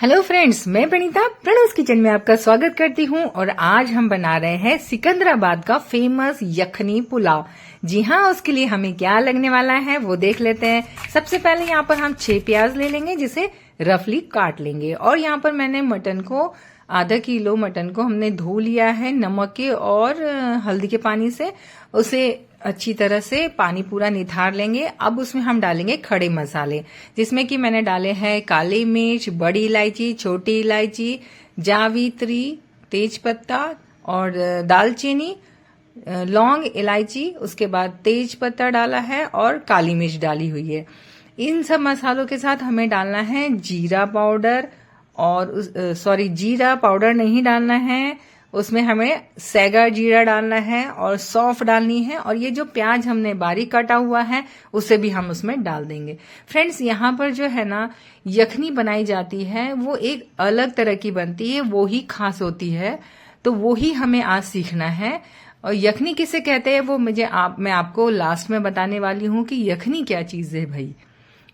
Hello friends, मैं Pranita प्रणूस kitchen में आपका स्वागत करती हूँ। और आज हम बना रहे हैं सिकंदराबाद का फेमस यखनी पुलाव। जी हाँ, उसके लिए हमें क्या लगने वाला है वो देख लेते हैं। सबसे पहले यहाँ पर हम 6 प्याज ले लेंगे, जिसे रफली काट लेंगे। और यहाँ पर मैंने मटन को आधा किलो मटन को हमने धो लिया है नमक के और हल्दी के पानी से। उसे अच्छी तरह से पानी पूरा निथार लेंगे। अब उसमें हम डालेंगे खड़े मसाले, जिसमें कि मैंने डाले हैं काली मिर्च, बड़ी इलायची, छोटी इलायची, जावित्री, तेज पत्ता और दालचीनी, लौंग, इलायची, उसके बाद तेज पत्ता डाला है और काली मिर्च डाली हुई है। इन सब मसालों के साथ हमें डालना है जीरा पाउडर और जीरा पाउडर नहीं डालना है, उसमें हमें सैगा जीरा डालना है और सौंफ डालनी है। और ये जो प्याज हमने बारीक काटा हुआ है उसे भी हम उसमें डाल देंगे। फ्रेंड्स, यहाँ पर जो है ना यखनी बनाई जाती है वो एक अलग तरह की बनती है, वो ही खास होती है। तो वो ही हमें आज सीखना है। और यखनी किसे कहते हैं वो मैं आपको लास्ट में बताने वाली हूँ कि यखनी क्या चीज है भाई।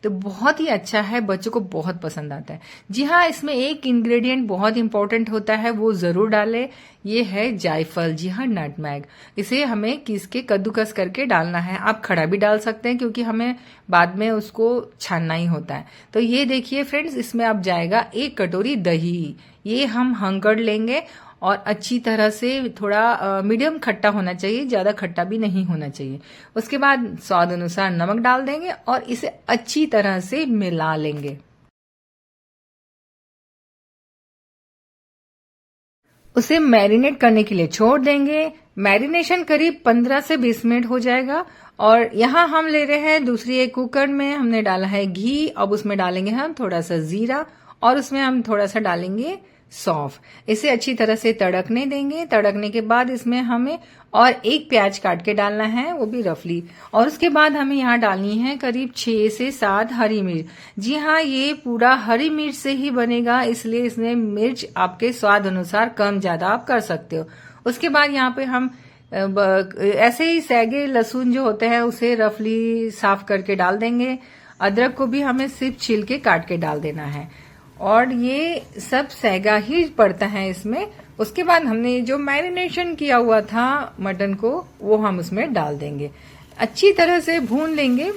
तो बहुत ही अच्छा है, बच्चों को बहुत पसंद आता है। जी हाँ, इसमें एक इंग्रेडिएंट बहुत इंपॉर्टेंट होता है, वो जरूर डालें। ये है जायफल, जी हाँ, नटमैग। इसे हमें किस के कद्दूकस करके डालना है। आप खड़ा भी डाल सकते हैं क्योंकि हमें बाद में उसको छानना ही होता है। तो ये देखिए फ्रेंड्स, इसमें अब जाएगा 1 कटोरी दही। ये हम हंकड़ लेंगे और अच्छी तरह से थोड़ा मीडियम खट्टा होना चाहिए, ज्यादा खट्टा भी नहीं होना चाहिए। उसके बाद स्वाद अनुसार नमक डाल देंगे और इसे अच्छी तरह से मिला लेंगे। उसे मैरिनेट करने के लिए छोड़ देंगे। मैरिनेशन करीब 15 से 20 मिनट हो जाएगा। और यहाँ हम ले रहे हैं दूसरी एक कुकर में हमने डाला है घी। अब उसमें डालेंगे हम थोड़ा सा जीरा और उसमें हम थोड़ा सा डालेंगे सौंफ। इसे अच्छी तरह से तड़कने देंगे। तड़कने के बाद इसमें हमें और 1 प्याज काट के डालना है, वो भी रफली। और उसके बाद हमें यहाँ डालनी है करीब 6 से 7 हरी मिर्च। जी हाँ, ये पूरा हरी मिर्च से ही बनेगा, इसलिए इसमें मिर्च आपके स्वाद अनुसार कम ज्यादा आप कर सकते हो। उसके बाद यहाँ पे हम ऐसे ही सैगे लहसुन जो होते हैं उसे रफली साफ करके डाल देंगे। अदरक को भी हमें सिर्फ छील के काट के डाल देना है। और ये सब सैगा ही पड़ता है इसमें। उसके बाद हमने जो मैरिनेशन किया हुआ था मटन को वो हम उसमें डाल देंगे। अच्छी तरह से भून लेंगे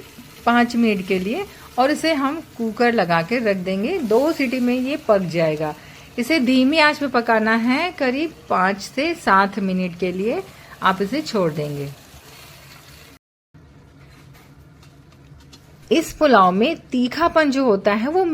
5 मिनट के लिए और इसे हम कुकर लगा के रख देंगे। 2 सीटी में ये पक जाएगा। इसे धीमी आंच पे पकाना है, करीब 5 से 7 मिनट के लिए आप इसे छोड़ देंगे। इस पुलाव में तीखापन जो होता है वो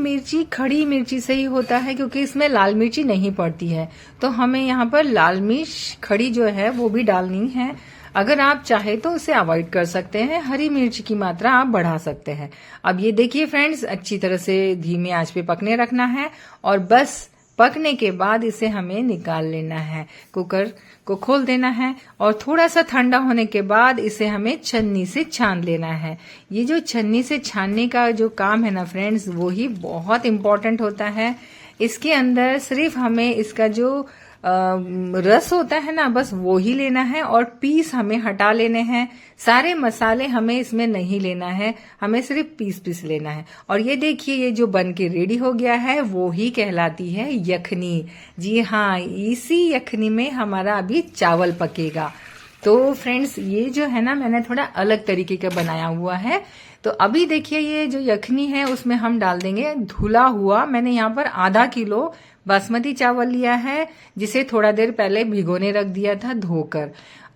खड़ी मिर्ची से ही होता है, क्योंकि इसमें लाल मिर्ची नहीं पड़ती है। तो हमें यहाँ पर लाल मिर्च खड़ी जो है वो भी डालनी है। अगर आप चाहे तो उसे अवॉइड कर सकते हैं, हरी मिर्च की मात्रा आप बढ़ा सकते हैं। अब ये देखिए फ्रेंड्स, अच्छी तरह से धीमी आंच पे पकने रखना है और बस पकने के बाद इसे हमें निकाल लेना है। कुकर को खोल देना है और थोड़ा सा ठंडा होने के बाद इसे हमें छन्नी से छान लेना है। ये जो छन्नी से छानने का जो काम है ना फ्रेंड्स, वो ही बहुत इंपॉर्टेंट होता है। इसके अंदर सिर्फ हमें इसका जो रस होता है ना, बस वो ही लेना है और पीस हमें हटा लेने हैं। सारे मसाले हमें इसमें नहीं लेना है, हमें सिर्फ पीस लेना है। और ये देखिए, ये जो बन के रेडी हो गया है वो ही कहलाती है यखनी। जी हाँ, इसी यखनी में हमारा अभी चावल पकेगा। तो फ्रेंड्स, ये जो है ना मैंने थोड़ा अलग तरीके का बनाया हुआ है। तो अभी देखिए, ये जो यखनी है उसमें हम डाल देंगे धुला हुआ, मैंने यहाँ पर आधा किलो बासमती चावल लिया है, जिसे थोड़ा देर पहले भिगोने रख दिया था धोकर।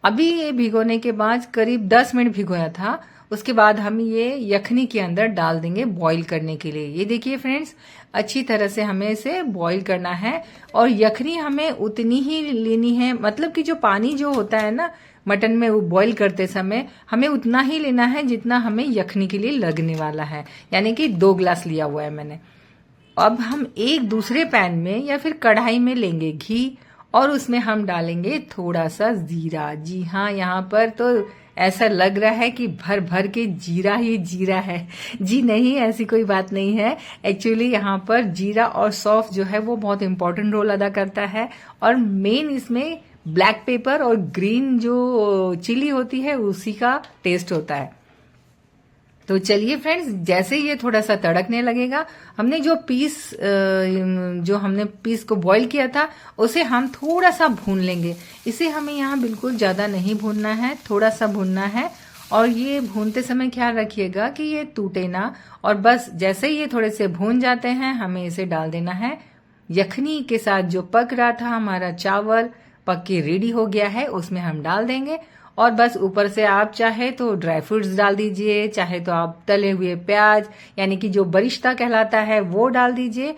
अभी ये भिगोने के बाद करीब 10 मिनट भिगोया था। उसके बाद हम ये यखनी के अंदर डाल देंगे बॉईल करने के लिए। ये देखिए फ्रेंड्स, अच्छी तरह से हमें इसे बॉईल करना है। और यखनी हमें उतनी ही लेनी है, मतलब कि जो पानी जो होता है ना मटन में वो बॉईल करते समय हमें उतना ही लेना है जितना हमें यखनी के लिए लगने वाला है, यानी कि 2 गिलास लिया हुआ है मैंने। अब हम एक दूसरे पैन में या फिर कढ़ाई में लेंगे घी और उसमें हम डालेंगे थोड़ा सा जीरा। जी हाँ, यहाँ पर तो ऐसा लग रहा है कि भर भर के जीरा ही जीरा है। जी नहीं, ऐसी कोई बात नहीं है। एक्चुअली यहाँ पर जीरा और सौंफ जो है वो बहुत इंपॉर्टेंट रोल अदा करता है। और मेन इसमें ब्लैक पेपर और ग्रीन जो चिली होती है उसी का टेस्ट होता है। तो चलिए फ्रेंड्स, जैसे ये थोड़ा सा तड़कने लगेगा, हमने जो पीस को बॉईल किया था उसे हम थोड़ा सा भून लेंगे। इसे हमें यहाँ बिल्कुल ज्यादा नहीं भूनना है, थोड़ा सा भूनना है। और ये भूनते समय ख्याल रखिएगा कि ये टूटे ना। और बस जैसे ही ये थोड़े से भून जाते हैं, हमें इसे डाल देना है यखनी के साथ। जो पक रहा था हमारा चावल पक के रेडी हो गया है, उसमें हम डाल देंगे। और बस ऊपर से आप चाहे तो ड्राई फ्रूट्स डाल दीजिए, चाहे तो आप तले हुए प्याज यानी कि जो बरिश्ता कहलाता है वो डाल दीजिए।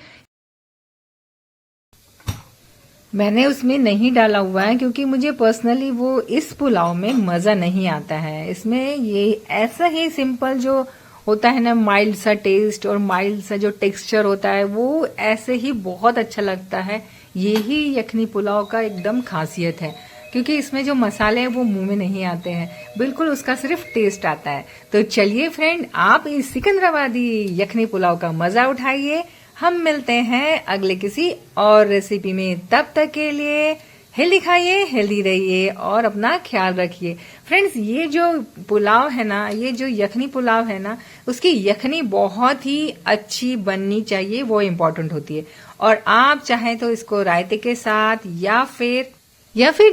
मैंने उसमें नहीं डाला हुआ है क्योंकि मुझे पर्सनली वो इस पुलाव में मजा नहीं आता है। इसमें ये ऐसा ही सिंपल जो होता है ना, माइल्ड सा टेस्ट और माइल्ड सा जो टेक्सचर होता है, वो ऐसे ही बहुत अच्छा लगता है। यही यखनी पुलाव का एकदम खासियत है, क्योंकि इसमें जो मसाले हैं वो मुंह में नहीं आते हैं, बिल्कुल उसका सिर्फ टेस्ट आता है। तो चलिए फ्रेंड, आप इस सिकंदराबादी यखनी पुलाव का मजा उठाइए। हम मिलते हैं अगले किसी और रेसिपी में। तब तक के लिए हेल्दी खाइए, हेल्दी रहिए और अपना ख्याल रखिए। फ्रेंड्स, ये जो पुलाव है ना, ये जो यखनी पुलाव है ना, उसकी यखनी बहुत ही अच्छी बननी चाहिए, वो इम्पोर्टेंट होती है। और आप चाहें तो इसको रायते के साथ या फिर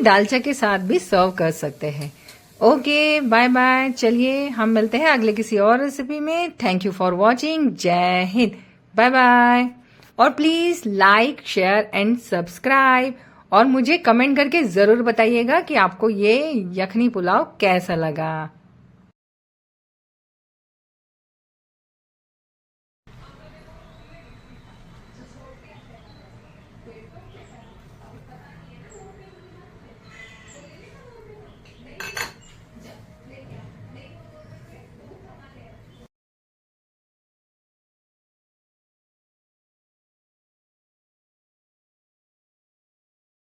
दालचा के साथ भी सर्व कर सकते हैं। Okay, bye bye. चलिए हम मिलते हैं अगले किसी और रेसिपी में। Thank you for watching. जय हिंद, बाय बाय। और please like, share and subscribe. और मुझे कमेंट करके जरूर बताइएगा कि आपको ये यखनी पुलाव कैसा लगा।